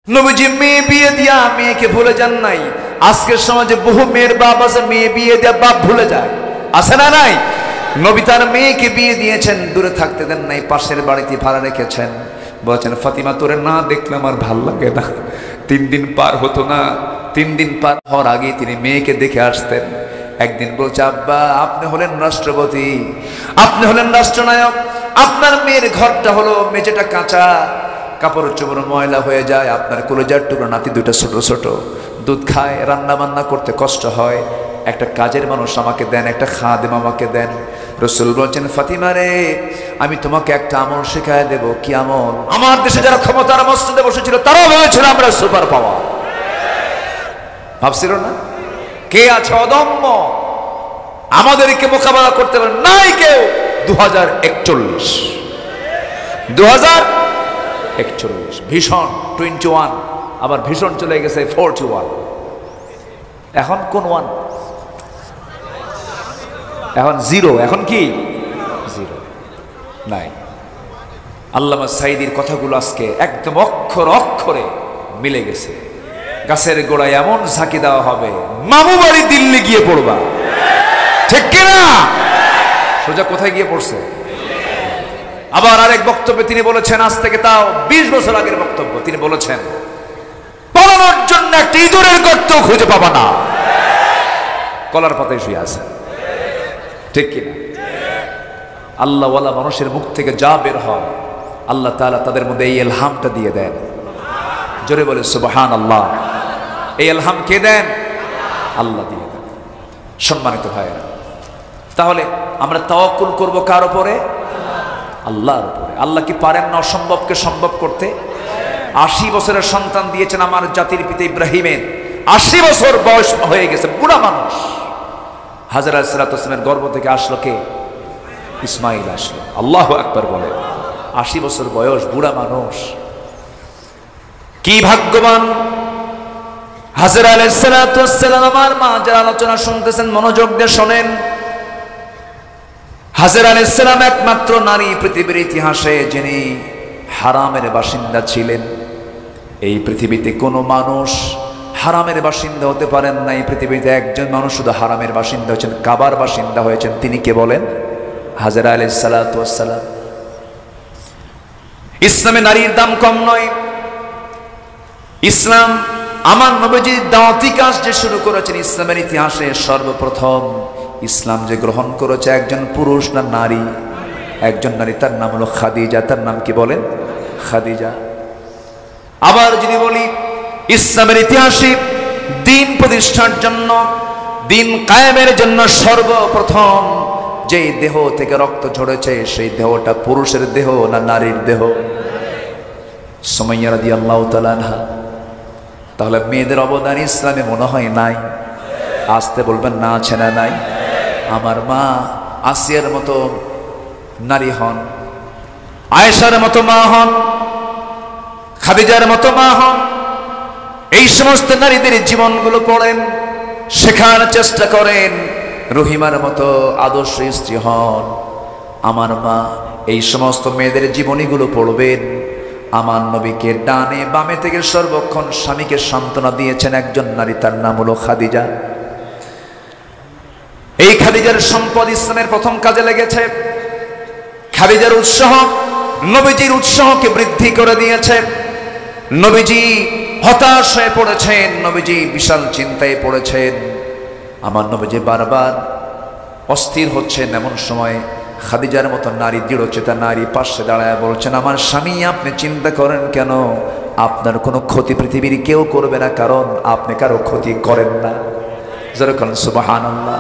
নবীজি মেয়ে বিয়ে দিয়া মেয়েকে ভুলে যান নাই। আজকের সমাজে বহু মেয়ের বাপ আছে, মেয়ে বিয়ে দিয়া বাপ ভুলে যায়, আছে না নাই? নবী তার মেয়েকে বিয়ে দিয়েছেন, দূরে থাকতে দেন নাই, পাশের বাড়িতে ভাড়া রেখেছেন। বলছেন, ফাতিমা তোরে না দেখলে আমার ভাল লাগে না। 3 দিন পার হতো না, 3 দিন পার হওয়ার আগে তিনি মেয়েকে দেখে আসতেন। একদিন বলছে, আব্বা আপনি হলেন রাষ্ট্রপতি, আপনি হলেন রাষ্ট্রনায়ক, আপনার মেয়ের ঘরটা হলো মেঝেটা কাঁচা, কাপড় চোপড় ময়লা হয়ে যায়, আপনার কলেজার টুকরো নাতি দুটো ছোট ছোট, দুধ খায়, রান্না বান্না করতে কষ্ট হয়, একটা কাজের মানুষ আমাকে দেন, একটা খাদেম আমাকে দেন। রাসূল বলছেন, ফাতিমা রে, আমি তোমাকে একটা আমল শেখায় দেব। কি আমল? আমার দেশে যারা ক্ষমতার মসজিদে বসেছিল তারাও ভেবেছিল আমরা সুপার পাওয়ার, ভাবছিল না? কে আছে অদম্য আমাদেরকে মোকাবেলা করতে পারে? নাই কেউ। 2041 ভীষণ 21, আবার ভীষণ চলে গেছে 41। এখন কোন ওয়ান? এখন 0। এখন কি 0 নাই। আল্লামা সাঈদীর কথাগুলো আজকে একদম অক্ষর অক্ষরে মিলে গেছে। গাছের গোড়ায় এমন ঝাঁকি দেওয়া হবে, মামু বাড়ি দিল্লি গিয়ে পড়বা, ঠিক কিনা? সোজা কোথায় গিয়ে পড়ছে? আবার আরেক বক্তব্যে তিনি বলেছেন, আজ থেকে তাও 20 বছর আগের বক্তব্য, তিনি বলেছেন, পালানোর জন্য একটা ইঁদুরের গর্ত খুঁজে পাবা না, কলার পাতায় শুয়ে আছে, ঠিক কিনা? আল্লাহওয়ালা মানুষের মুখ থেকে যা বের হয় আল্লাহ তাআলা তাদের মধ্যে এই ইলহামটা দিয়ে দেন। জোরে বলে সুবহানাল্লাহ। এই ইলহাম কে দেন? আল্লাহ দিয়ে দেন। সম্মানিত ভাইয়েরা, তাহলে আমরা তাওয়াক্কুল করব কার উপরে? আল্লাহর উপরে। আল্লাহ কি পারেন না অসম্ভবকে সম্ভব করতে? 80 বছরের সন্তান দিয়েছেন আমার জাতির পিতা ইব্রাহিমের। 80 বছর বয়স হয়ে গেছে, বুড়া মানুষ। হাজরা আলাইহিস সালাতু ওয়াস সালামের গর্ভ থেকে আসলো কে? ইসমাইল আসলো। আল্লাহু আকবার বলে। 80 বছর বয়স, বুড়া মানুষ। কি ভাগ্যবান হাজরা আলাইহিস সালাতু ওয়াস সালাম। আমার মা যারা আলোচনা শুনতেছেন মনোযোগ দিয়ে শোনেন। হাজরা আলাইহিস সালাম একমাত্র নারী পৃথিবীর ইতিহাসে যিনি হারামের বাসিন্দা ছিলেন। এই পৃথিবীতে কোনো মানুষ হারামের বাসিন্দা হতে পারেন নাই। পৃথিবীতে একজন মানুষ শুধু হারামের বাসিন্দা হয়েছেন, কাবার বাসিন্দা হয়েছেন। তিনি কে বলেন? হাজরা আলাইহিস সালাতু ওয়াস সালাম। ইসলামে নারীর দাম কম নয়। ইসলাম আমার নবীজি দাওয়াতি কাজ যে শুরু করেছেন, ইসলামের ইতিহাসে সর্বপ্রথম ইসলাম যে গ্রহণ করেছে একজন পুরুষ না নারী? একজন নারী, তার নাম হলো খাদিজা। তার নাম কি বলেন? খাদিজা। আবার যদি বলি ইসলামের ইতিহাসে দ্বীন প্রতিষ্ঠার জন্য, দ্বীন কায়েমের জন্য সর্বপ্রথম যেই দেহ থেকে রক্ত ঝরেছে সেই দেহটা পুরুষের দেহ না নারীর দেহ? সুমাইয়া রাদিয়াল্লাহু তাআলা আনহা। তাহলে মেয়েদের অবদান ইসলামে মনে হয় নাই? আসতে বলবেন না, আছে না নাই? আমার মা আসিয়ার মতো নারী হন, আয়েশার মতো মা হন, খাদিজার মতো মা হন। এই সমস্ত নারীদের জীবনগুলো পড়েন, শেখার চেষ্টা করেন। রহিমার মতো আদর্শ স্ত্রী হন। আমার মা এই সমস্ত মেয়েদের জীবনীগুলো পড়বেন। আমার নবীকে ডানে বামে থেকে সর্বক্ষণ স্বামীকে সান্ত্বনা দিয়েছেন একজন নারী, তার নাম হলো খাদিজা। এই খাদিজার সম্পদ ইসলামের প্রথম কাজে লেগেছে। খাদিজার উৎসাহ নবীজির উৎসাহকে বৃদ্ধি করে দিয়েছে। নবীজি হতাশ হয়ে পড়েছেন, নবীজি বিশাল চিন্তায় পড়েছেন। আমার নবীজি বারবার অস্থির হচ্ছেন। এমন সময় খাদিজার মতো নারী, দৃঢ়চেতা নারী পাশে দাঁড়ায় বলছেন, আমার স্বামী আপনি চিন্তা করেন কেন? আপনার কোনো ক্ষতি পৃথিবীর কেউ করবে না, কারণ আপনি কারো ক্ষতি করেন না। যেরকম সুবহানাল্লাহ।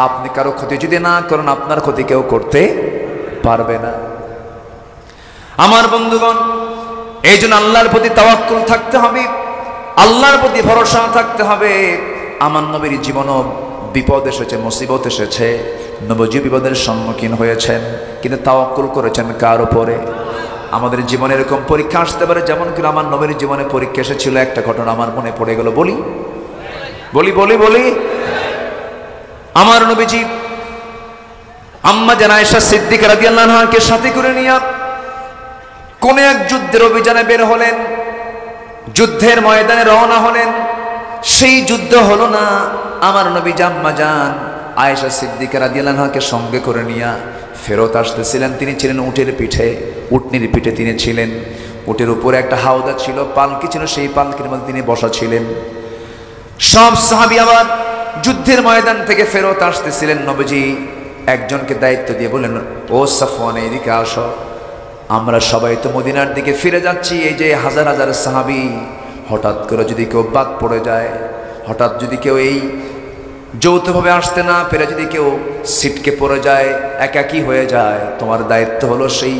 আপনি কারো ক্ষতি যদি না করেন আপনার ক্ষতি কেউ করতে পারবে না। আমার বন্ধুগণ, এই জন্য আল্লাহর প্রতি তাওয়াক্কুল থাকতে হবে, আল্লাহর প্রতি ভরসা থাকতে হবে। আমার নবীর জীবনও বিপদ এসেছে, মুসিবত এসেছে, নবীজি বিপদের সম্মুখীন হয়েছেন, কিন্তু তাওয়াক্কুল করেছেন কার উপরে? আমাদের জীবনে এরকম পরীক্ষা আসতে পারে, যেমন কি আমার নবীর জীবনে পরীক্ষা এসেছিল। একটা ঘটনা আমার মনে পড়ে গেল, বলি বলি বলি বলি আমার নবীজি আম্মা জান আয়েশা সিদ্দিকা রাদিয়াল্লাহু আনহাকে সাথে করে নিয়ে কোন এক যুদ্ধের অভিযানে বের হলেন। যুদ্ধের ময়দানে রওনা হলেন। সেই যুদ্ধ হলো না। আমার নবী আম্মা জান আয়েশা সিদ্দিকা রাদিয়াল্লাহু আনহাকে সঙ্গে করে নিয়ে ফেরত আসতেছিলেন। তিনি ছিলেন উটের পিঠে, উটনির পিঠে তিনি ছিলেন। উটের উপরে একটা হাওদা ছিল, পালকি ছিল, সেই পালকির মধ্যে তিনি বসা ছিলেন। সব সাহাবী আবার যুদ্ধের ময়দান থেকে ফেরত আসতেছিলেন। নবীজি একজনকে দায়িত্ব দিয়ে বললেন, ও সাফওয়ান এদিকে আসো, আমরা সবাই তো মদিনার দিকে ফিরে যাচ্ছি। এই যে হাজার হাজার সাহাবী, হঠাৎ করে যদি কেউ বাদ পড়ে যায়, হঠাৎ যদি কেউ এই যৌথভাবে আসতে না পেরে যদি কেউ ছিটকে পড়ে যায়, একাকী হয়ে যায়, তোমার দায়িত্ব হলো সেই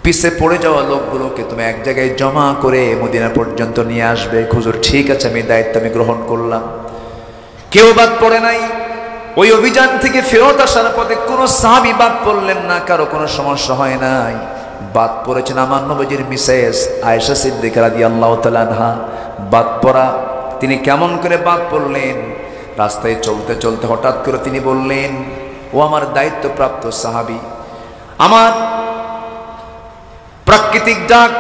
পিছে পড়ে যাওয়া লোকগুলোকে তুমি এক জায়গায় জমা করে মদিনা পর্যন্ত নিয়ে আসবে। হুজুর ঠিক আছে, আমি দায়িত্ব আমি গ্রহণ করলাম। কেউ বাদ পড়ে নাই। ওই অভিযান থেকে ফেরত আসার পথে কোনো সাহাবী বাদ পড়লেন না, কারো কোনো সমস্যা হয় নাই। বাদ পড়েছেন আমার নবীজির মিসেস আয়েশা সিদ্দিকা রাদিয়াল্লাহু তাআলা আনহা। বাদ পড়া, তিনি কেমন করে বাদ পড়লেন? রাস্তায় চলতে চলতে হঠাৎ করে তিনি বললেন, ও আমার দায়িত্বপ্রাপ্ত সাহাবী, আমার প্রাকৃতিক ডাক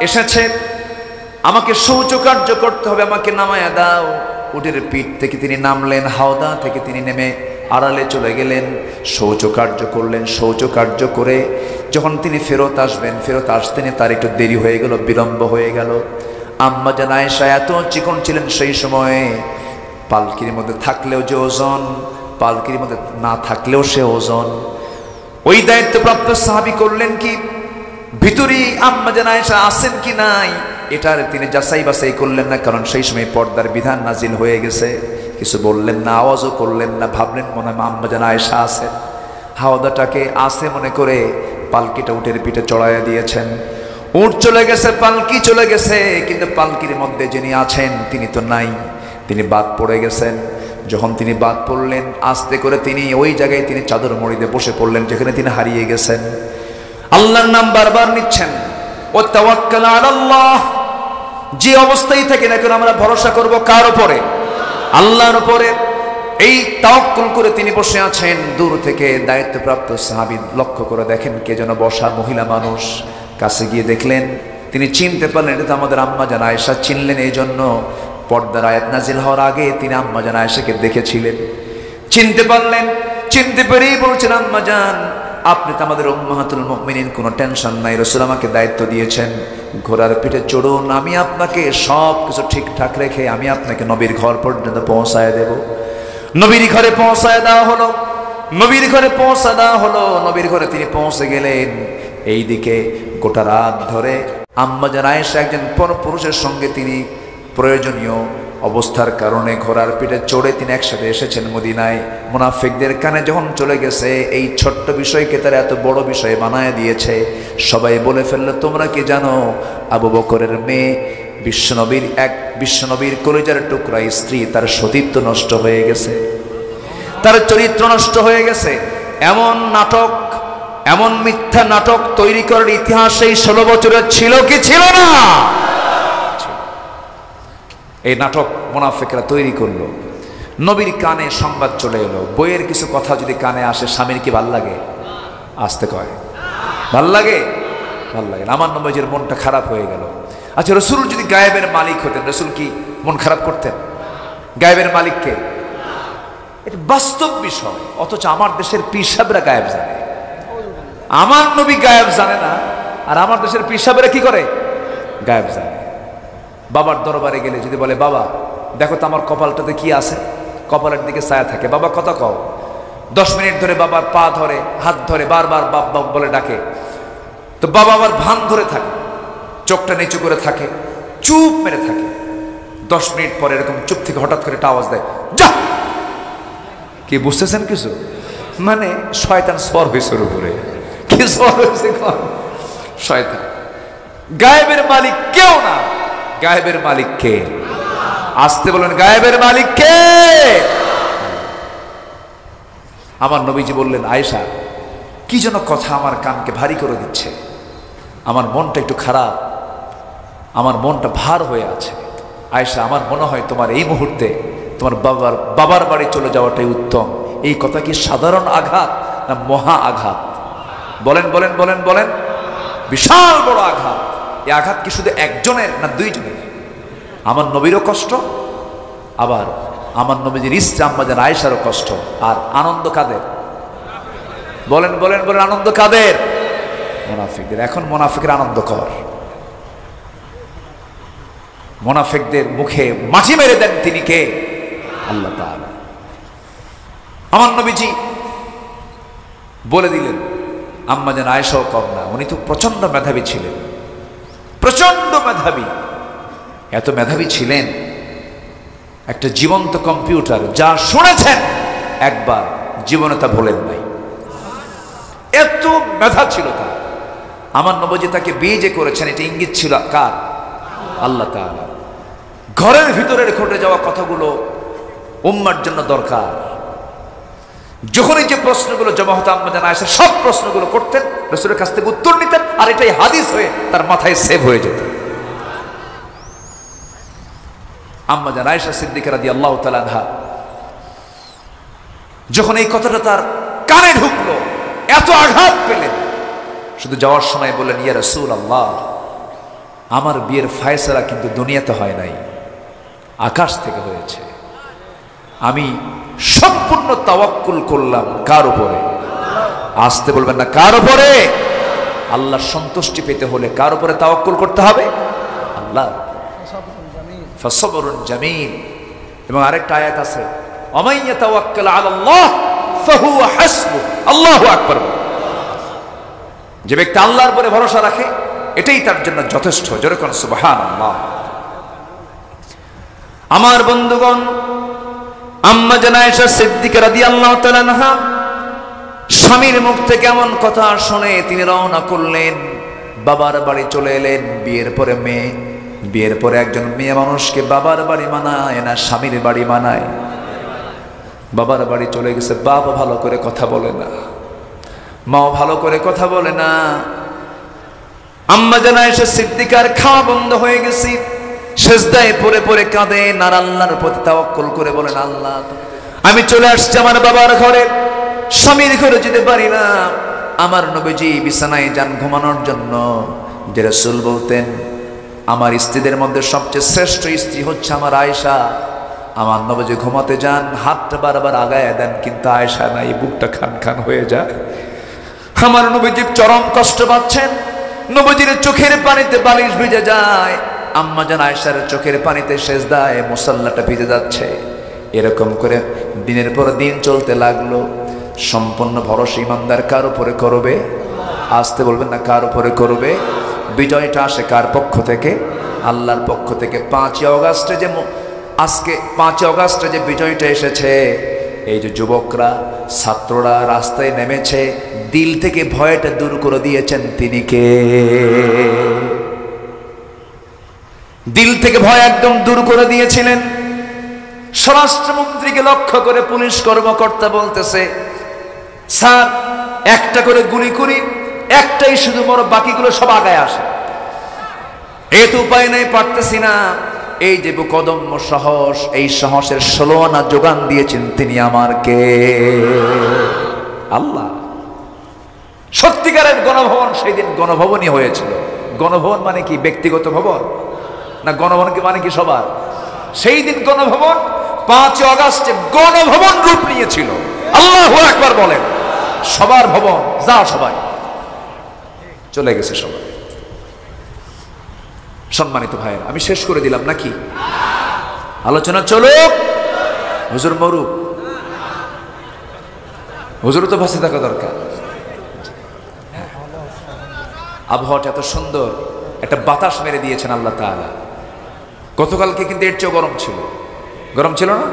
এসেছে, আমাকে শৌচকার্য করতে হবে, আমাকে নামায়া দাও। উটের পিঠ থেকে তিনি নামলেন, হাওদা থেকে তিনি নেমে আড়ালে চলে গেলেন, শৌচকার্য করলেন। শৌচকার্য করে যখন তিনি ফেরত আসবেন, ফেরত আসতেন তার একটু দেরি হয়ে গেল, বিলম্ব হয়ে গেল। আম্মা জান আয়েশা এত চিকন ছিলেন সেই সময়ে, পালকির মধ্যে থাকলেও যে ওজন, পালকির মধ্যে না থাকলেও সে ওজন। ওই দায়িত্বপ্রাপ্ত সাহাবী করলেন কি, ভিতরেই আম্মা জান আয়েশা আছেন কি নাই এটার তিনি যাচাই বাছাই করলেন না, কারণ সেই সময় পর্দার বিধান নাজিল হয়ে গেছে। কিছু বললেন না, আওয়াজও করলেন না, ভাবলেন মনে হয় আম্মা জান আয়েশা আছেন। হাওদাটাকে আছে মনে করে পালকিটা উটের পিঠে চড়াইয়া দিয়েছেন। উট চলে গেছে, পালকি চলে গেছে, কিন্তু পালকির মধ্যে যিনি আছেন তিনি তো নাই, তিনি বাদ পড়ে গেছেন। যখন তিনি বাদ পড়লেন, আস্তে করে তিনি ওই জায়গায় তিনি চাদর মুড়িতে বসে পড়লেন যেখানে তিনি হারিয়ে গেছেন। আল্লাহর নাম বারবার নিচ্ছেন, ও তাওয়াক্কাল আলাল্লাহ। যে অবস্থায় থেকে না কেন আমরা ভরসা করব কার উপরে? আল্লাহর উপরে। এই তাওয়াক্কুল করে তিনি বসে আছেন। দূর থেকে দায়িত্বপ্রাপ্ত সাহাবী লক্ষ্য করে দেখেন কে যেন বসা, মহিলা মানুষ। কাছে গিয়ে দেখলেন, তিনি চিনতে পারলেন এটা তো আমাদের আম্মা জান আয়েশা। চিনলেন এই জন্য পর্দার আয়াত নাজিল হওয়ার আগে তিনি আম্মা জান আয়েশাকে দেখেছিলেন। চিনতে পারলেন, চিনতে পেরেই বলছেন, আম্মা জান আপনি তো আমাদের উম্মাহাতুল মুমিনিন, কোনো টেনশন নাই, রাসূল আমাকে দায়িত্ব দিয়েছেন ঘোড়ার পিঠে চড়ুন, আমি আপনাকে সব কিছু ঠিকঠাক রেখে আমি আপনাকে নবীর ঘর পর্যন্ত পৌঁছায় দেব। নবীর ঘরে পৌঁছায় দেওয়া হলো, নবীর ঘরে পৌঁছা দেওয়া হলো। নবীর ঘরে তিনি পৌঁছে গেলেন। এইদিকে গোটা রাত ধরে আম্মা জান আয়েশা একজন পরপুরুষের সঙ্গে তিনি প্রয়োজনীয় অবস্থার কারণে ঘোড়ার পিঠে চড়ে তিনি একসাথে এসেছেন মদিনায়। মুনাফিকদের কানে যখন চলে গেছে এই ছোট্ট বিষয়কে তারা এত বড় বিষয় বানায় দিয়েছে। সবাই বলে ফেললো, তোমরা কি জানো আবু বকরের মেয়ে বিশ্বনবীর কলিজার টুকরা স্ত্রী, তার সতীত্ব নষ্ট হয়ে গেছে, তার চরিত্র নষ্ট হয়ে গেছে। এমন নাটক, এমন মিথ্যা নাটক তৈরি করার ইতিহাস এই 16 বছরের ছিল কি ছিল না? এই নাটক মুনাফিকরা তৈরি করলো। নবীর কানে সংবাদ চলে এলো, বইয়ের কিছু কথা যদি কানে আসে স্বামীর কি ভাল লাগে? আসতে কয় ভাল লাগে? ভাল লাগে। আমার নবীজির মনটা খারাপ হয়ে গেল। আচ্ছা, রাসূল যদি গায়েবের মালিক হতেন, রাসূল কি মন খারাপ করতেন? গায়েবের মালিককে, এটা বাস্তব বিষয়। অথচ আমার দেশের পীর সাহেবরা গায়েব জানে, আমার নবী গায়েব জানে না, আর আমার দেশের পীর সাহেবরা কি করে? গায়েব জানে। বাবার দরবারে গেলে যদি বলে, বাবা দেখো তো আমার কপালটাতে কি আছে, কপালের দিকে ছায়া থাকে, বাবা কথা কও। 10 মিনিট ধরে বাবার পা ধরে, হাত ধরে, বারবার বাপ বাপ বলে ডাকে, তো বাবা আবার ভান ধরে থাকে, চোখটা নিচু করে থাকে, চুপ মেরে থাকে। 10 মিনিট পরে এরকম চুপ থেকে হঠাৎ করে একটা আওয়াজ দেয়, যা। কি বুঝতেছেন কিছু? মানে শয়তান সর হয়েছে উপরে। কি সর হয়েছে? শয়তান। গায়েবের মালিক কেউ না, গায়েবের মালিক কে? আসতে বলেন, গায়েবের মালিক কে? আমার নবীজি বললেন, আয়েশা কি যেন কথা আমার কানকে ভারী করে দিচ্ছে, আমার মনটা একটু খারাপ, আমার মনটা ভার হয়ে আছে। আয়েশা, আমার মনে হয় তোমার এই মুহূর্তে তোমার বাবার বাড়ি চলে যাওয়াটাই উত্তম। এই কথা কি সাধারণ আঘাত না মহা আঘাত? বলেন বলেন বলেন বলেন। বিশাল বড় আঘাত। এই আঘাত কি শুধু একজনের না 2 জনের? আমার নবীরও কষ্ট, আবার আমার নবীজির স্ত্রী আম্মা জান আয়েশারও কষ্ট। আর আনন্দ কাদের? বলেন বলেন বলেন, আনন্দ কাদের? মুনাফিকদের। এখন মুনাফিকের আনন্দ কর, মুনাফিকদের মুখে মাটি মেরে দেন তিনি কে? আল্লাহ তাআলা। আমার নবীজি বলে দিলেন আম্মা জান আয়েশাও কম না, উনি তো প্রচন্ড মেধাবী ছিলেন, প্রচন্ড মেধাবী। এত মেধাবী ছিলেন, একটা জীবন্ত কম্পিউটার, যা শুনেছেন একবার জীবনে তা ভোলেন নাই, এত মেধা ছিল তার। আমার নবীজি তাকে বিয়ে যে করেছেন, এটা ইঙ্গিত ছিল কার? আল্লাহ তাআলা। ঘরের ভিতরের ঘটে যাওয়া কথাগুলো উম্মার জন্য দরকার। যখনই যে প্রশ্নগুলো জমা হতো আম্মা জান আয়েশা সব প্রশ্নগুলো করতেন, রাসূলের কাছ থেকে উত্তর নিতেন, আর এটাই হাদিস হয়ে তার মাথায় সেভ হয়ে যেত। আম্মা জান আয়েশা সিদ্দিকা রাদিয়াল্লাহু তাআলা আনহা যখন এই কথাটা তার কানে ঢুকলো, এত আঘাত পেলেন, শুধু যাওয়ার সময় বললেন, ইয়া রাসূলুল্লাহ, আমার বিয়ের ফয়সালা কিন্তু দুনিয়াতে হয় নাই, আকাশ থেকে হয়েছে। আমি সম্পূর্ণ তাওয়াক্কুল করলাম কার উপরে? আসতে বলবেন না, কার উপরে? আল্লাহর সন্তুষ্টি পেতে হলে কার উপরে তাওয়াক্কুল করতে হবে? আল্লাহ। ফাসবরুন জামিল। এবং আরেকটা আয়াত আছে, ওয়া ইয়াতাওয়াক্কাল আলাল্লাহ ফাহুয়া হাসবুহ। আল্লাহু আকবার। যে ব্যক্তি আল্লাহর উপরে ভরসা রাখে এটাই তার জন্য যথেষ্ট। জোরে কোন সুবহানাল্লাহ। আমার বন্ধুগণ, আম্মা জান আয়েশা সিদ্দিকা রাদিয়াল্লাহু তাআলা আনহা স্বামীর মুখ থেকে এমন কথা শুনে তিনি রওনা করলেন, বাবার বাড়ি চলে এলেন। বিয়ের পরে একজন মেয়ে মানুষকে বাবার বাড়ি মানায় না স্বামীর বাড়ি মানায়? বাবার বাড়ি চলে গেছে, বাবা ভালো করে কথা বলে না, মাও ভালো করে কথা বলে না। আম্মা জান আয়েশা সিদ্দিকার খাওয়া বন্ধ হয়ে গেছে, সেজদায় পড়ে পড়ে কাঁদেন আর আল্লাহর প্রতি তাওয়াক্কুল করে বলেন, আল্লাহ আমি চলে আসছি আমার বাবার ঘরে, স্বামীর ঘরে যেতে পারি না। আমার নবীজি বিছানায় যান ঘুমানোর জন্য। যে রাসূল বলতেন, আমার স্ত্রীদের মধ্যে সবচেয়ে শ্রেষ্ঠ স্ত্রী হচ্ছে আমার আয়েশা। আমার নবীজি ঘুমাতে যান, হাতটা বারবার আগায় দেন, কিন্তু আয়েশা নাই, বুকটা খান খান হয়ে যায়। আমার নবীজি চরম কষ্ট পাচ্ছেন, নবীজির চোখের পানিতে বালিশ ভিজে যায়, আম্মা জান আয়েশার চোখের পানিতে সেজদায় মুসাল্লাটা ভিজে যাচ্ছে। এরকম করে দিনের পর দিন চলতে লাগলো। সম্পূর্ণ ভরসা ইমানদার কার উপরে করবে? আসতে বলবেন না, কার উপরে করবে? বিজয়টা আসে কার পক্ষ থেকে? আল্লাহর পক্ষ থেকে। 5 অগাস্টে যে আজকে 5 অগাস্টে যে বিজয়টা এসেছে, এই যে যুবকরা ছাত্ররা রাস্তায় নেমেছে, দিল থেকে ভয়টা দূর করে দিয়েছেন তিনি কে? দিল থেকে ভয় একদম দূর করে দিয়েছিলেন। স্বরাষ্ট্রমন্ত্রীকে লক্ষ্য করে পুলিশ কর্মকর্তা বলতেছে, স্যার একটা করে গুলি করি, একটাই শুধু বড়, বাকিগুলো সব আগায় আসে। এ তো উপায় নেই, পারতেছি না। এই যে কদম্য সাহস, এই সাহসের 16 আনা যোগান দিয়েছেন তিনি আমার কে? আল্লাহ। সত্যিকারের গণভবন সেই দিন গণভবনই হয়েছিল। গণভবন মানে কি ব্যক্তিগত ভবন না? গণভবন কি মানে কি সবার? সেই দিন গণভবন 5 অগাস্টে গণভবন রূপ নিয়েছিল। আল্লাহু আকবার বলেন। সবার ভবন, যা সবাই চলে গেছে সবাই। সম্মানিত ভাইয়েরা, আমি শেষ করে দিলাম নাকি? আলোচনা চলুক। হুজুর মরুক, হুজুর তো ভাসে থাকা দরকার। আবহাওয়াটা এত সুন্দর, একটা বাতাস মেরে দিয়েছেন আল্লাহ তাআলা। গতকালকে কিন্তু এর চেয়েও গরম ছিল। গরম ছিল না?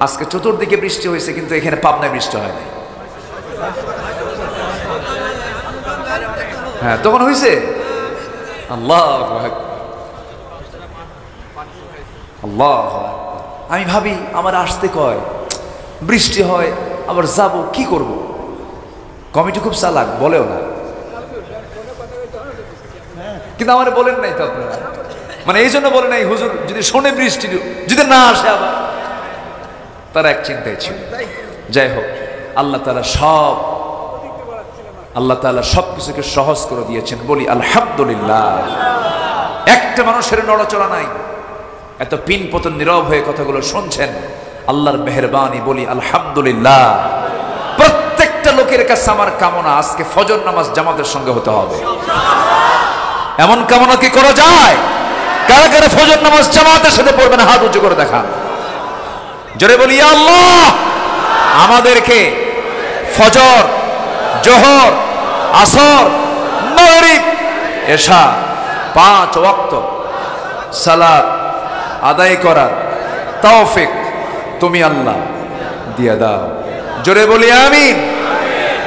আজকে চতুর্দিকে বৃষ্টি হয়েছে, কিন্তু এখানে পাবনায় বৃষ্টি হয় নাই। হ্যাঁ, তখন হয়েছে। আল্লাহ আল্লাহ। আমি ভাবি আমার আসতে কয়, বৃষ্টি হয়, আবার যাব, কি করব? কমিটি খুব চালাক, বলেও না, কিন্তু আমার বলেন নাই তো আপনারা। মানে এই জন্য বলে নাই, হুজুর যদি শোনে বৃষ্টি যদি না আসে, আবার তারা এক চিন্তায় ছিল। যাই হোক, আল্লাহ তাআলা সব কিছুকে সহজ করে দিয়েছেন। বলি আলহামদুলিল্লাহ। একটা মানুষের নড়াচড়া নাই, এত পিন পতন নীরব হয়ে কথাগুলো শুনছেন, আল্লাহর মেহেরবানি বলি আলহামদুলিল্লাহ। প্রত্যেকটা লোকের কাছে আমার কামনা আজকে ফজর নামাজ জামাতের সঙ্গে হতে হবে। এমন কামনা কি করা যায়? কারা কারা ফজর নামাজ জামাতের সাথে পড়বেন হাত উঁচু করে দেখা। জোরে বলি ইয়া আল্লাহ, আমাদেরকে ফজর, জোহর, আসর, মাগরিব, এশা 5 ওয়াক্ত সালাত আদায় করার তৌফিক তুমি আল্লাহ দিয়ে দাও। জোরে বলি আমিন।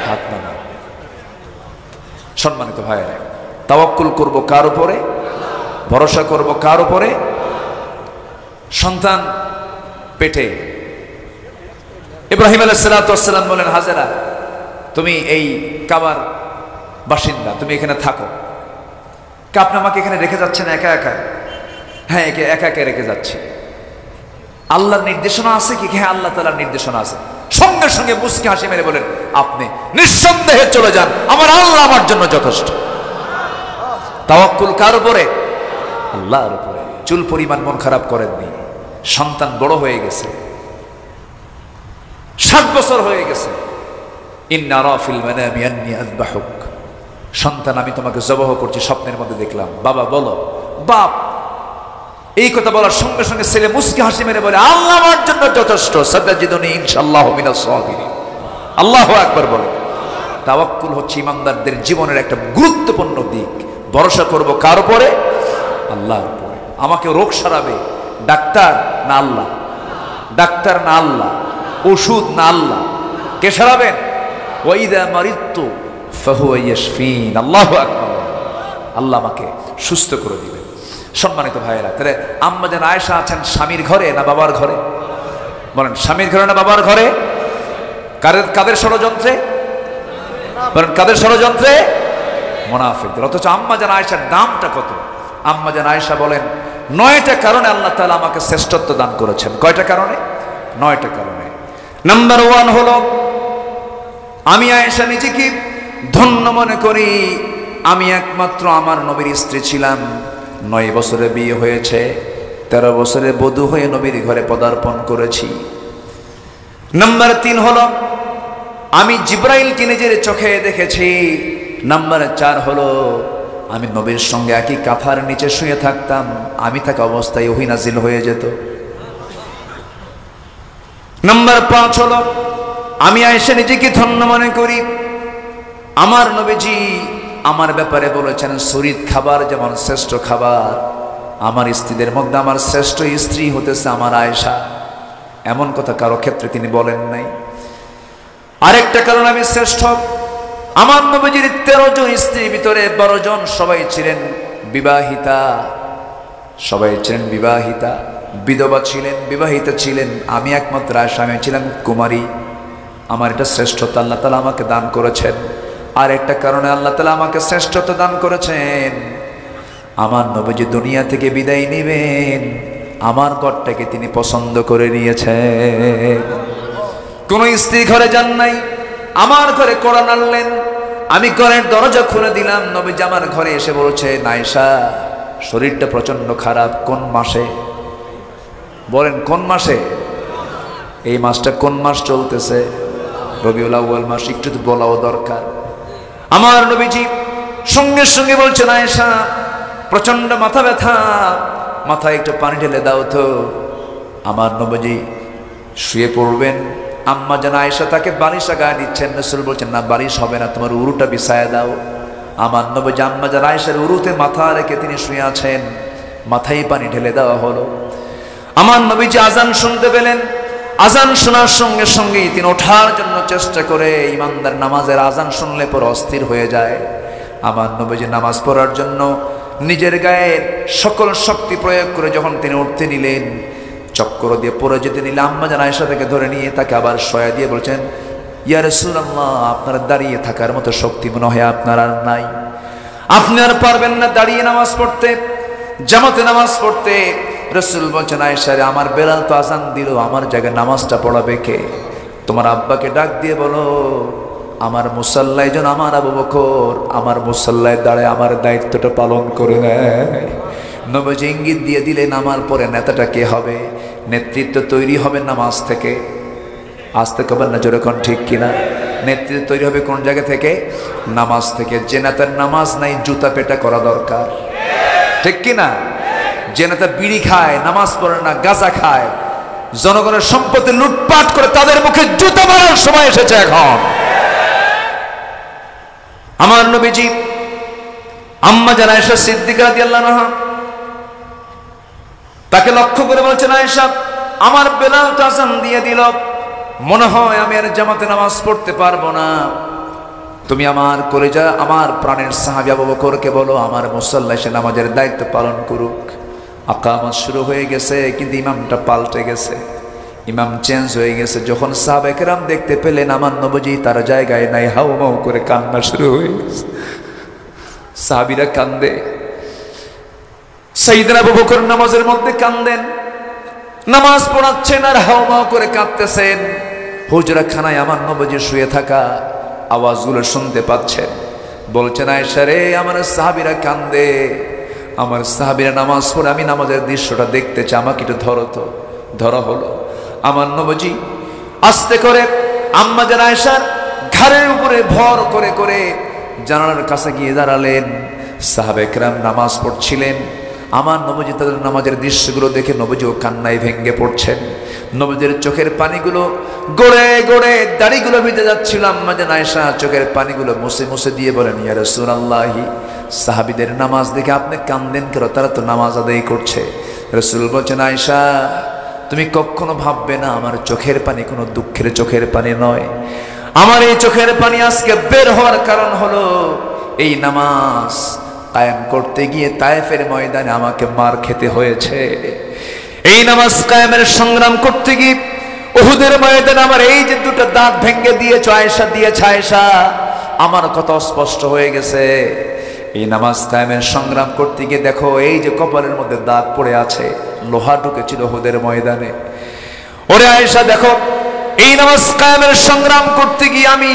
হাত নামান। সম্মানিত ভাইরা, তাওয়াক্কুল করব কার উপরে? ভরসা করব কার উপরে? সন্তান পেটে ইব্রাহিম আলাইহিস সালাতু ওয়াস সালাম বলেন, হাজেরা তুমি এই কাবার বাসিন্দা, তুমি এখানে থাকো। আপনি আমাকে এখানে রেখে যাচ্ছেন একা একা? হ্যাঁ, একে একা একা রেখে যাচ্ছি। আল্লাহর নির্দেশনা আছে কি? হ্যাঁ, আল্লাহ তাআলার নির্দেশনা আছে। সঙ্গে সঙ্গে মুস্কি হাসি মেরে বলেন, আপনি নিঃসন্দেহে চলে যান, আমার আল্লাহ আমার জন্য যথেষ্ট। তাওয়াক্কুল কার উপরে? আল্লাহর উপরে। চুল পরিমাণ মন খারাপ করেননি। সন্তান বড় হয়ে গেছে, 7 বছর হয়ে গেছে। ইন্না আরা ফিল মানামি আন্নী আযবাহুক, সন্তান আমি তোমাকে জবাহ করছি, স্বপ্নের মধ্যে দেখলাম। বাবা বলো। বাপ এই কথা বলার সঙ্গে সঙ্গে ছেলে মুস্কি হাসি মেরে বলে, আল্লাহ আমার জন্য যথেষ্ট, সাতাজিদুনি ইনশাআল্লাহু মিনাস সাবিরিন। আল্লাহু আকবার বলে। তাওয়াক্কুল হচ্ছে ইমানদারদের জীবনের একটা গুরুত্বপূর্ণ দিক। ভরসা করব কার উপরে? আল্লাহর উপরে। আমাকে রোগ সারাবে ডাক্তার না আল্লাহ? ডাক্তার না আল্লাহ? ওষুধ না আল্লাহ? কে সারাবেন? ওয়াইদা মারিদতু ফাহুয়া ইয়াশফিন। আল্লাহু আকবার। আল্লাহ আমাকে সুস্থ করে দিবেন। সম্মানিত ভাইয়েরা, তাহলে আম্মা জান আয়েশা আছেন স্বামীর ঘরে না বাবার ঘরে? বলেন, স্বামীর ঘরে না বাবার ঘরে? কাদের ষড়যন্ত্রে? বলেন, কাদের ষড়যন্ত্রে? মুনাফিকদের। অথচ আম্মা জান আয়েশার দামটা কত? আম্মা জান আয়েশা বলেন, 9টা কারণে আল্লাহ তাআলা আমাকে শ্রেষ্ঠত্ব দান করেছেন। কয়টা কারণে? 9টা কারণে। নাম্বার 1 হলো, আমি আয়েশা নিজেকে ধন্য মনে করি, আমি একমাত্র আমার নবীর স্ত্রী ছিলাম। 9 বছরে বিয়ে হয়েছে, 13 বছরে বধূ হয়ে নবীর ঘরে পদার্পণ করেছি। নাম্বার 3 হলো, আমি জিব্রাইলকে নিজের চোখে দেখেছি। নাম্বার 4 হলো, আমি নবীর সঙ্গে একই কাঁথার নিচে শুয়ে থাকতাম, আমি থাকা অবস্থায় ওহী নাজিল হয়ে যেত। নাম্বার 5 হলো, আমি আয়েশা নিজেকে ধন্য মনে করি, আমার নবীজি আমার ব্যাপারে বলেছেন, শরীর খাবার যেমন শ্রেষ্ঠ খাবার, আমার স্ত্রীদের মধ্যে আমার শ্রেষ্ঠ স্ত্রী হতেছে আমার আয়েশা। এমন কথা কারো ক্ষেত্রে তিনি বলেন নাই। আরেকটা কারণ আমি শ্রেষ্ঠ, আমার নবীজির 13 জন স্ত্রীর ভিতরে 12 জন সবাই ছিলেন বিবাহিতা, সবাই ছিলেন বিবাহিতা, বিধবা ছিলেন, বিবাহিতা ছিলেন। আমি একমাত্র আয়েশা, আমি ছিলাম কুমারী। আমার এটা শ্রেষ্ঠতা আল্লাহ তাআলা আমাকে দান করেছেন। আর একটা কারণে আল্লাহ তাআলা আমাকে শ্রেষ্ঠত্ব দান করেছেন, আমার নবীজি দুনিয়া থেকে বিদায় নেবেন, আমার ঘরটাকে তিনি পছন্দ করে নিয়েছেন। কোন স্ত্রী ঘরে যান নাই, আমার ঘরে কড়া নাড়লেন। আমি ঘরের দরজা খুলে দিলাম, নবীজি আমার ঘরে এসে বলছে, আয়েশা শরীরটা প্রচন্ড খারাপ। কোন মাসে? বলেন, কোন মাসে? এই মাসটা কোন মাস চলতেছে? রবিউল আউয়াল মাস। একটু তো বলাও দরকার। আমার নবীজি সঙ্গে সঙ্গে বলছেন, আয়েশা প্রচন্ড মাথা ব্যথা, মাথায় একটু পানি ঢেলে দাও তো। আমার নবীজি শুয়ে পড়বেন, আম্মা জান আয়েশা তাকে বালিশ গায়ে দিচ্ছেন। রাসূল বলছেন, না বালিশ হবে না, তোমার উরুটা বিছায়া দাও। আমার নবীজি আম্মা জান আয়েশার উরুতে মাথা রেখে তিনি শুয়ে আছেন, মাথায় পানি ঢেলে দেওয়া হলো। আমার নবীজি আজান শুনতে পেলেন, আজান শোনার সঙ্গে সঙ্গেই তিনি ওঠার জন্য চেষ্টা করে, ইমানদার নামাজের আজান শুনলে পর অস্থির হয়ে যায়। আমার নবীজি নামাজ পড়ার জন্য নিজের গায়ের সকল শক্তি প্রয়োগ করে যখন তিনি উঠতে নিলেন, চক্কর দিয়ে পড়ে যেতে নিলে আম্মা জান আয়েশা তাকে ধরে নিয়ে তাকে আবার শয়া দিয়ে বলছেন, ইয়া রাসূলুল্লাহ, আপনার দাঁড়িয়ে থাকার মতো শক্তি মনে হয় আপনার আর নাই, আপনি আর পারবেন না দাঁড়িয়ে নামাজ পড়তে, জামাতে নামাজ পড়তে। রাসূল বলছেন, আয়েশা রে, আমার বেলাল তো আজান দিল, আমার জায়গায় নামাজটা পড়াবে কে? তোমার আব্বাকে ডাক দিয়ে বলো, আমার মুসাল্লায় যেন আমার আবু বকর আমার মুসাল্লায় দাঁড়ায় আমার দায়িত্বটা পালন করে নেয়। নবীজি ইঙ্গিত দিয়ে দিলেন আমার পরে নেতাটা কে হবে? নেতৃত্ব তৈরি হবে নামাজ থেকে। আসতে কবেন না জোরে কোন ঠিক কিনা? নেতৃত্ব তৈরি হবে কোন জায়গা থেকে? নামাজ থেকে। যে নেতার নামাজ নাই জুতা পেটা করা দরকার, ঠিক কিনা? যে নেতা বিড়ি খায়, নামাজ পড়ে না, গাঁজা খায়, জনগণের সম্পত্তি লুটপাট করে, তাদের মুখে জুতা মারার সময় এসেছে এখন। আমার নবীজি আম্মা জান আয়েশা সিদ্দিকা রাদিয়াল্লাহু আনহা তাকে লক্ষ্য করে বলছেন, আয়েশা আমার বেলাল তো আযান দিয়ে দিল, মনে হয় আমি আর জামাতে নামাজ পড়তে পারবো না। তুমি আমার কলিজা, আমার প্রাণের সাহাবী আবু বকরকে বলো আমার মুসাল্লায় এসে নামাজের দায়িত্ব পালন করুক। আকামত শুরু হয়ে গেছে, কিন্তু ইমামটা পাল্টে গেছে, ইমাম চেঞ্জ হয়ে গেছে। যখন সাহাবায়ে কেরাম দেখতে পেলেন আমার নবীজি তার জায়গায় নাই, হাউমাউ করে কান্না শুরু হয়ে গেছে। সাহাবীরা কান্দে, সাইয়েদনা আবু বকর নামাজের মধ্যে কান্দেন, নামাজ পড়াচ্ছেন আর হাউমাউ করে কাঁদতেছেন। হুজরাখানায় আমার নবীজি শুয়ে থাকা আওয়াজগুলো শুনতে পাচ্ছেন। বলছেন, আয়েশা রে, আমার সাহাবীরা কান্দে, আমার সাহাবীরা নামাজ পড়ে, আমি নামাজের দৃশ্যটা দেখতে চাই, আমাকে একটু ধরো তো। ধরা হলো। আমার নবীজি আস্তে করে আম্মা জান আয়েশার ঘাড়ের উপরে ভর করে করে জানালার কাছে গিয়ে দাঁড়ালেন। সাহাবায়ে কেরাম নামাজ পড়ছিলেন, আমার নবীজি তাদের নামাজের দৃশ্যগুলো দেখে নবীজিও কান্নায় ভেঙে পড়ছেন। নবীজির চোখের পানিগুলো গড়ে গড়ে দাড়িগুলো ভিজে যাচ্ছিল। আম্মা জান আয়েশা চোখের পানিগুলো মুছে মুছে দিয়ে বলেন, ইয়া রাসূলুল্লাহি, সাহাবীদের নামাজ দেখে আপনি কান্দেন কেন? তারা তো নামাজ আদায় করছে। রাসূল বলছেন, আয়েশা তুমি কখনো ভাববে না আমার চোখের পানি কোনো দুঃখের চোখের পানি নয়। আমার এই চোখের পানি আজকে বের হওয়ার কারণ হলো এই নামাজ কায়েম করতে গিয়ে তায়েফের ময়দানে আমাকে মার খেতে হয়েছে। এই নামাজ কায়েমের সংগ্রাম করতে গিয়ে উহুদের ময়দানে আমার এই যে দুটো দাঁত ভেঙে দিয়েছে আয়েশা, দিয়েছে আয়েশা, আমার কথা স্পষ্ট হয়ে গেছে। এই নামাজ কায়েমের সংগ্রাম করতে গিয়ে দেখো এই যে কপালের মধ্যে দাগ পড়ে আছে, লোহা ঢুকেছিল উহুদের ময়দানে। ওরে আয়েশা দেখো, এই নামাজ কায়েমের সংগ্রাম করতে গিয়ে আমি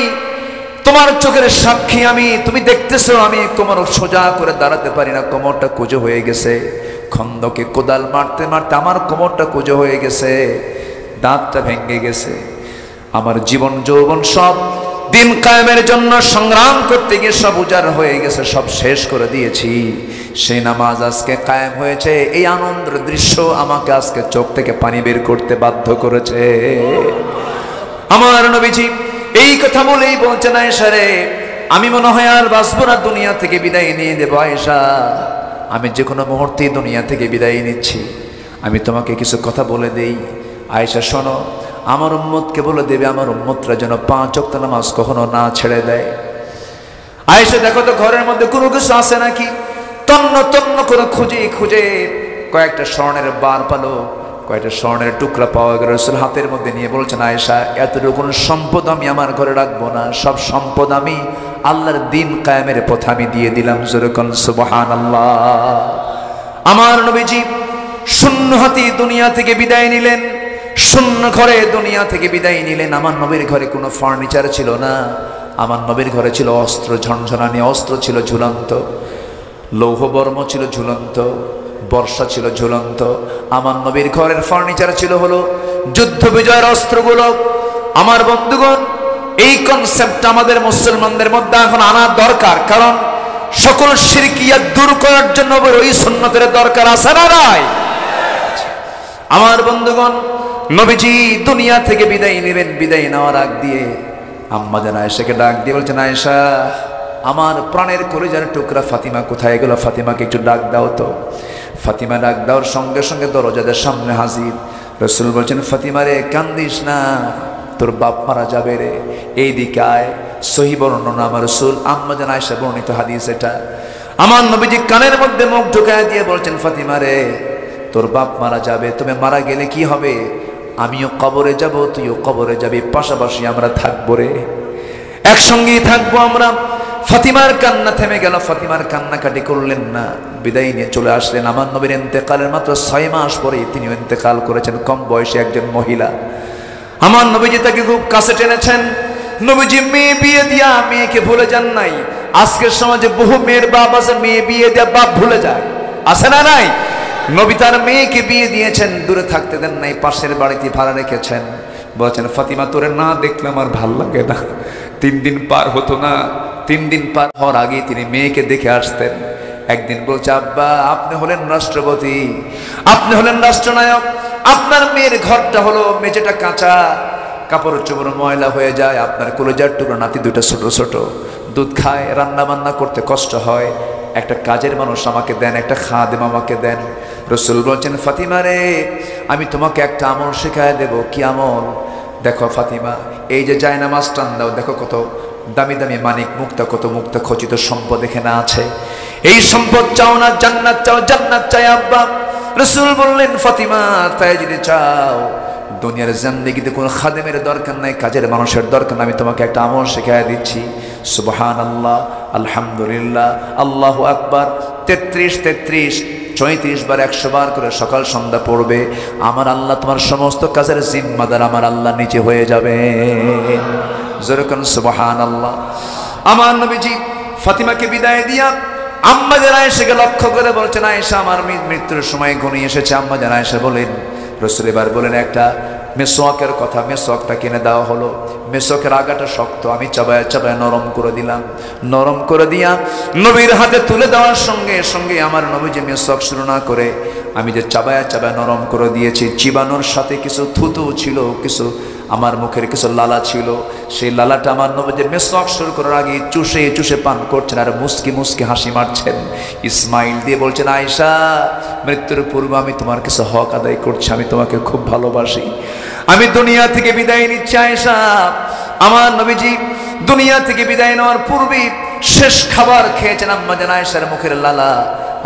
তোমার চোখের সাক্ষী, আমি তুমি দেখতেছো আমি কোমর সোজা করে দাঁড়াতে পারি না, কোমরটা কুঁজো হয়ে গেছে। খন্দকে কোদাল মারতে মারতে আমার কোমরটা কুঁজো হয়ে গেছে, দাঁতটা ভেঙে গেছে। আমার জীবন যৌবন সব দিন কায়েমের জন্য সংগ্রাম করতে গিয়ে সব উজাড় হয়ে গেছে, সব শেষ করে দিয়েছি। সেই নামাজ আজকে কায়েম হয়েছে, এই আনন্দের দৃশ্য আমাকে আজকে চোখ থেকে পানি বের করতে বাধ্য করেছে। আমার নবীজি এই কথা বলেই বলছেন, আয়েশা রে, আমি মনে হয় আর বাঁচবো না, দুনিয়া থেকে বিদায় নিয়ে দেবো। আয়েশা, আমি যে কোনো মুহূর্তেই দুনিয়া থেকে বিদায় নিচ্ছি। আমি তোমাকে কিছু কথা বলে দেই। আয়েশা শোনো, আমার উম্মতকে বলে দেবে আমার উম্মতরা যেন 5 ওয়াক্ত নামাজ কখনো না ছেড়ে দেয়। আয়েশা দেখো তো ঘরের মধ্যে কোনো কিছু আছে নাকি, তন্ন তন্ন করে খুঁজে খুঁজে কয়েকটা স্বর্ণের বার পালো, কয়েকটা স্বর্ণের টুকরা পাওয়া গেল। রাসূল হাতের মধ্যে নিয়ে বলছেন, আয়েশা এতটুকু সম্পদ আমি আমার ঘরে রাখবো না, সব সম্পদ আমি আল্লাহর দিন কায়েমের পথে আমি দিয়ে দিলাম। যেরকম সুবহানাল্লাহ। আমার নবীজি শূন্য হাতে দুনিয়া থেকে বিদায় নিলেন, শূন্য ঘরে দুনিয়া থেকে বিদায় নিলেন। আমার নবীর ঘরে কোনো ফার্নিচার ছিল না, আমার নবীর ঘরে ছিল অস্ত্র, ঝনঝনানি অস্ত্র ছিল ঝুলন্ত, লৌহবর্ম ছিল ঝুলন্ত, বর্ষা ছিল ঝুলন্ত। আমার নবীর ঘরের ফার্নিচার ছিল হলো যুদ্ধ বিজয়ের অস্ত্রগুলো। আমার বন্ধুগণ, এই কনসেপ্ট আমাদের মুসলমানদের মধ্যে এখন আনা দরকার, কারণ সকল শিরকিয়াত দূর করার জন্য ওই সুন্নতের দরকার আছে না নাই? আমার বন্ধুগণ, নবীজি দুনিয়া থেকে বিদায় নেবেন, বিদায় নেওয়ার আগ দিয়ে আম্মা জান আয়েশাকে ডাক দিয়ে বলছেন, আয়েশা আমার প্রাণের কলিজার টুকরা ফাতিমা কোথায় গেল? ফাতিমাকে একটু ডাক দাও তো। ফাতিমা ডাক দেওয়ার সঙ্গে সঙ্গে দরজাদের সামনে হাজির। রাসূল বলছেন, ফাতিমা রে কান্দিস না, তোর বাপ মারা যাবে রে, এই দিকে আয়। সহিহ বর্ণনা আমার রাসূল আম্মা জান আয়েশা বর্ণিত হাদিস এটা। আমার নবীজি কানের মধ্যে মুখ ঢুকায় দিয়ে বলছেন, ফাতিমা রে তোর বাপ মারা যাবে, তুমি মারা গেলে কি হবে? আমিও কবরে যাব, তুইও কবরে যাবি, পাশাপাশি আমরা থাকবো রে, একসঙ্গেই থাকবো আমরা। ফাতিমার কান্না থেমে গেল, ফাতিমার কান্নাকাটি করলেন না, বিদায় নিয়ে চলে আসলেন। আমার নবীর ইন্তেকালের মাত্র 6 মাস পরে তিনি ইন্তেকাল করেছেন, কম বয়সী একজন মহিলা। আমার নবীজি তাকে খুব কাছে টেনেছেন। নবীজি মেয়ে বিয়ে দিয়া মেয়েকে ভুলে যান নাই। আজকের সমাজে বহু মেয়ের বাপ আছে, মেয়ে বিয়ে দিয়া বাপ ভুলে যায়, আছে না নাই? নবী তার মেয়েকে বিয়ে দিয়েছেন, দূরে থাকতে দেন নাই, পাশের বাড়িতে ভাড়া রেখেছেন। বলছেন ফাতিমা তোরে না দেখলে আমার ভাল লাগে না। 3 দিন পার হতো না, 3 দিন পার হওয়ার আগে তিনি মেয়েকে দেখে আসতেন। একদিন বলছে আব্বা আপনি হলেন রাষ্ট্রপতি, আপনি হলেন রাষ্ট্রনায়ক, আপনার মেয়ের ঘরটা হলো মেঝেটা কাঁচা, কাপড় চোপড় ময়লা হয়ে যায়, আপনার কলেজার টুকরো নাতি দুটো ছোট ছোট, দুধ খায়, রান্না বান্না করতে কষ্ট হয়, একটা কাজের মানুষ আমাকে দেন, একটা খাদেম আমাকে দেন। রসুল বলছেন ফাতিমা রে আমি তোমাকে একটা আমল শেখায় দেব। কি আমল? দেখো ফাতিমা, এই যে জায়নামাজ টান দাও, দেখো কত দামি দামি মানিক মুক্তা, কত মুক্তা খচিত সম্পদ এখানে আছে। এই সম্পদ চাও না জান্নাত চাও? জান্নাত চাই আব্বা। রসুল বললেন ফাতিমা তাই যদি চাও দুনিয়ার জিন্দেগিতে কোনো খাদেমের দরকার নাই, কাজের মানুষের দরকার নাই, আমি তোমাকে একটা আমল শেখায় দিচ্ছি। সুবহানাল্লাহ, আলহামদুলিল্লাহ, আল্লাহু আকবার 33 33 34 বার 100 বার করে সকাল সন্ধ্যা পড়বে। আমার আল্লাহ তোমার সমস্ত কাজের জিম্মাদার আমার আল্লাহ নিচে হয়ে যাবে। যেরকম সুবহানাল্লাহ। আমার নবীজি ফাতিমাকে বিদায় দিয়া আম্মা জান আয়েশাকে লক্ষ্য করে বলছেন আয়েশা আমার মৃত্যুর সময় ঘনিয়ে এসেছে। আম্মা জান আয়েশা বলেন রসুল এবার বলেন একটা মেসোয়াকের কথা, মেসোয়াকটা কিনে দেওয়া হলো। মেসোয়াকের আগাটা শক্ত, আমি চাবায় চাবায় নরম করে দিলাম। নরম করে দিয়া নবীর হাতে তুলে দেওয়ার সঙ্গে সঙ্গে আমার নবী যে মেসোয়াক শুরু না করে আমি যে চাবায় চাবায় নরম করে দিয়েছি, চিবানোর সাথে কিছু থুতু ছিল, কিছু আমার মুখের কিছু লালা ছিল, সেই লালাটা আমার নবী যে মেসওয়াক শুরু করার আগে চুষে চুষে পান করছেন আর মুস্কি মুস্কি হাসি মারছেন, ইসমাইল দিয়ে বলছেন আয়েশা মৃত্যুর পূর্বে আমি তোমার কিছু হক আদায় করছি, আমি তোমাকে খুব ভালোবাসি, আমি দুনিয়া থেকে বিদায় নিচ্ছি। আয়েশা আমার নবীজি দুনিয়া থেকে বিদায় নেওয়ার পূর্বে শেষ খাবার খেয়েছেন আম্মা জান আয়েশার মুখের লালা।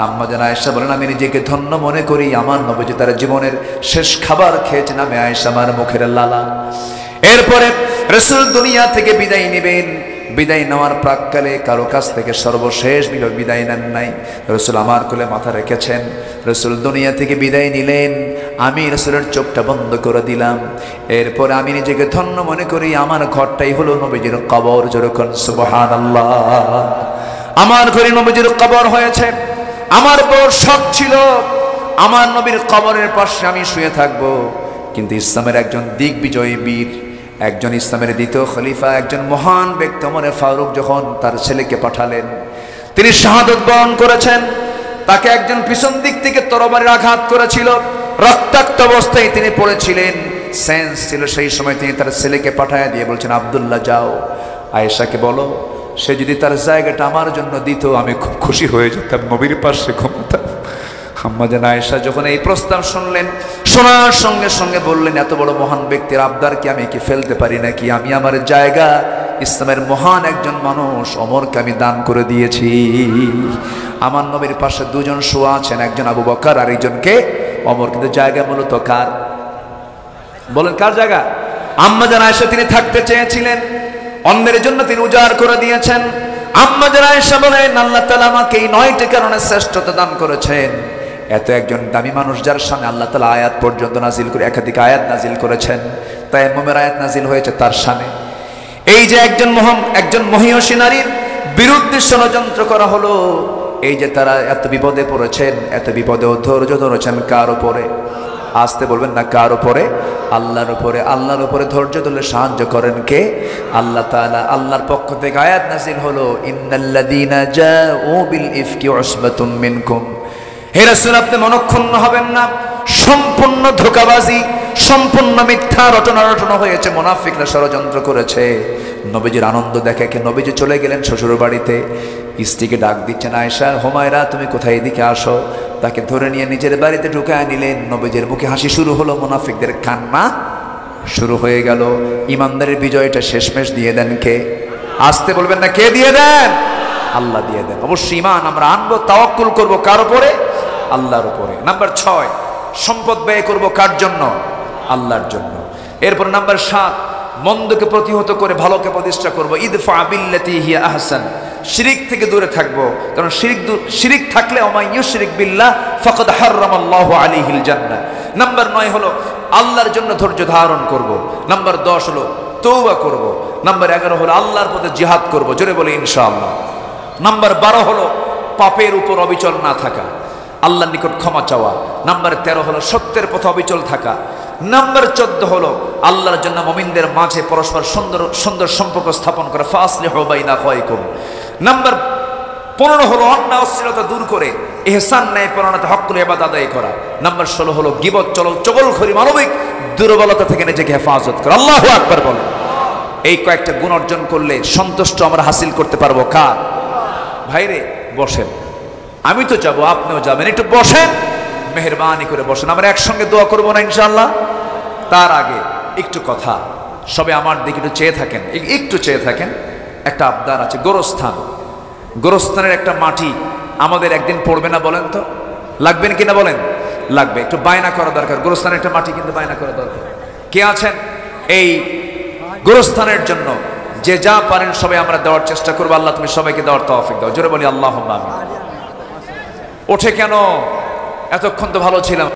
আম্মা জান আয়েশা বলেন আমি নিজেকে ধন্য মনে করি, আমার নবীজি তার জীবনের শেষ খাবার খেয়েছেন আমি আয়েশা আমার মুখের লালা। এরপরে রাসূল দুনিয়া থেকে বিদায় নেবেন। বিদায় নেওয়ার প্রাককালে কারো কাছ থেকে সর্বশেষ বিদায় নেন নাই, রাসূল আমার কোলে মাথা রেখেছেন। রাসূল দুনিয়া থেকে বিদায় নিলেন, আমি রাসূলের চোখটা বন্ধ করে দিলাম। এরপরে আমি নিজেকে ধন্য মনে করি, আমার ঘরটাই হলো নবীজির কবর। যেরকম সুবহানাল্লাহ, আমার ঘরে নবীজির কবর হয়েছে। আমার বড় শখ ছিল আমার নবীর কবরের পাশে আমি শুয়ে থাকব, কিন্তু ইসলামের একজন দিগ্বিজয়ী বীর, একজন ইসলামের দ্বিতীয় খলিফা, একজন মহান ব্যক্তি ওমরে ফারুক যখন তার ছেলেকে পাঠালেন, তিনি শাহাদত বরণ করেছেন। তাকে একজন পিছন দিক থেকে তরবারির আঘাত করেছিল, রক্তাক্ত অবস্থায় তিনি পড়েছিলেন। সেন্স ছিল সেই সময় তিনি তার ছেলেকে পাঠায় দিয়ে বলছেন আব্দুল্লাহ যাও আয়েশাকে বলো সে যদি তার জায়গাটা আমার জন্য দিত আমি খুব খুশি হয়ে যেতাম, নবীর পাশে ঘুমতাম। আম্মা জান আয়েশা যখন এই প্রস্তাব শুনলেন, শোনার সঙ্গে সঙ্গে বললেন এত বড় মহান ব্যক্তির আবদার কি আমি কি ফেলতে পারি নাকি? আমি আমার জায়গা ইসলামের মহান একজন মানুষ ওমরকে আমি দান করে দিয়েছি। আমার নবীর পাশে দুজন শোয়া আছেন, একজন আবু বকর আর একজনকে ওমর, কিন্তু জায়গা মূলত কার? বলেন কার জায়গা? আম্মা জান আয়েশা তিনি থাকতে চেয়েছিলেন, অন্যের জন্য তিনি উজাড় করে দিয়েছেন। আম্মা জান আয়েশা বলেন আল্লাহ তাআলা আমাকে এই 9টি কারণে শ্রেষ্ঠতা দান করেছেন। এত একজন দামি মানুষ যার সামনে আল্লাহ তাআলা আয়াত পর্যন্ত নাজিল করে, একাধিক আয়াত নাজিল করেছেন, তায়াম্মুমের আয়াত নাজিল হয়েছে তার সামনে। এই যে একজন মহিয়সী নারীর বিরুদ্ধে ষড়যন্ত্র করা হলো, এই যে তারা এত বিপদে পড়েছেন, এত বিপদেও ধৈর্য ধরেছেন কার উপরে? আসতে বলবেন না কার উপরে? আল্লাহর উপরে। আল্লাহর উপরে ধৈর্য ধরলে সাহায্য করেন কে? আল্লাহ তাআলা। আল্লাহর পক্ষ থেকে আয়াত নাযিল হলো ইন্নাল্লাযীনা জাউ বিল ইফকি উসবাতুম মিনকুম। হে রাসূল আপনি মনক্ষুণ্ণ হবেন না, সম্পূর্ণ ধোঁকাবাজি, সম্পূর্ণ মিথ্যা রটনা হয়েছে, মুনাফিকরা ষড়যন্ত্র করেছে। নবীজির আনন্দ দেখে নবীজি চলে গেলেন শ্বশুর বাড়িতে, স্ত্রীকে ডাক দিচ্ছেন আয়েশা হুমায়রা তুমি কোথায়, এদিকে আসো। তাকে ধরে নিয়ে নিজের বাড়িতে ঢুকায় নিলেন। নবীজির মুখে হাসি শুরু হলো, মুনাফিকদের কান্না শুরু হয়ে গেল। ইমানদারের বিজয়টা শেষমেশ দিয়ে দেন কে? আসতে বলবেন না কে দিয়ে দেন? আল্লাহ দিয়ে দেন। অবশ্যই ঈমান আমরা আনবো, তাওয়াক্কুল করব কার উপরে? আল্লাহর উপরে। নাম্বার 6 সম্পদ ব্যয় করব কার জন্য? আল্লাহর জন্য। এরপর নাম্বার 7 মন্দকে প্রতিহত করে ভালোকে প্রতিষ্ঠা করব। ইদফা বিল্লাতি হিয়া আহসান, শিরিক থেকে দূরে থাকবো, কারণ শিরিক থাকলে ওমা ইউশরিক বিল্লাহ ফাকাদ হারামাল্লাহু আলাইহিল জান্নাহ। নাম্বার 9 হলো আল্লাহর জন্য ধৈর্য ধারণ করব। নাম্বার 10 হলো তওবা করব। নাম্বার 11 হলো আল্লাহর পথে জিহাদ করব, জোরে বলে ইনশাআল্লাহ। নাম্বার 12 হলো পাপের উপর অবিচল না থাকা। আল্লাহর নিকট ক্ষমা চাওয়া। নাম্বার 13 হলো সত্যের পথে অবিচল থাকা। নাম্বার 14 হলো আল্লাহর জন্য মুমিনদের মাঝে পরস্পর সুন্দর সুন্দর সম্পর্ক স্থাপন করা, ফাসলিহু বাইনা আখাওয়াইকুম। নাম্বার 15 হলো অন্যায় অশ্লীলতা দূর করে ইহসান ন্যায়পরায়ণতা হক্কুল ইবাদত আদায় করা। নাম্বার 16 হলো গীবত চগলখড়ি মানবিক দুর্বলতা থেকে নিজেকে হেফাজত করা। আল্লাহু আকবার বলেন। এই কয়েকটা গুণ অর্জন করলে সন্তুষ্ট আমরা হাসিল করতে পারবো কার? ভাইরে বসেন, আমি তো যাবো, আপনিও যাবেন, একটু বসেন, মেহেরবানি করে বসেন। আমরা একসঙ্গে দোয়া করবো না ইনশাআল্লাহ? তার আগে একটু কথা, সবে আমার দিকে একটু চেয়ে থাকেন, একটু চেয়ে থাকেন। একটা আবদার আছে, গোরস্থান। গোরস্থানের একটা মাটি আমাদের একদিন পড়বে না বলেন তো? লাগবেন কিনা বলেন? লাগবে। একটু বায়না করা দরকার, গোরস্থানের একটা মাটি কিন্তু বায়না করা দরকার। কে আছেন এই গোরস্থানের জন্য? যে যা পারেন সবাই আমরা দেওয়ার চেষ্টা করবো। আল্লাহ তুমি সবাইকে দেওয়ার তৌফিক দাও। জোরে বলি আল্লাহুম্মা আমিন। ওঠে কেন? এতক্ষণ তো ভালো ছিলাম।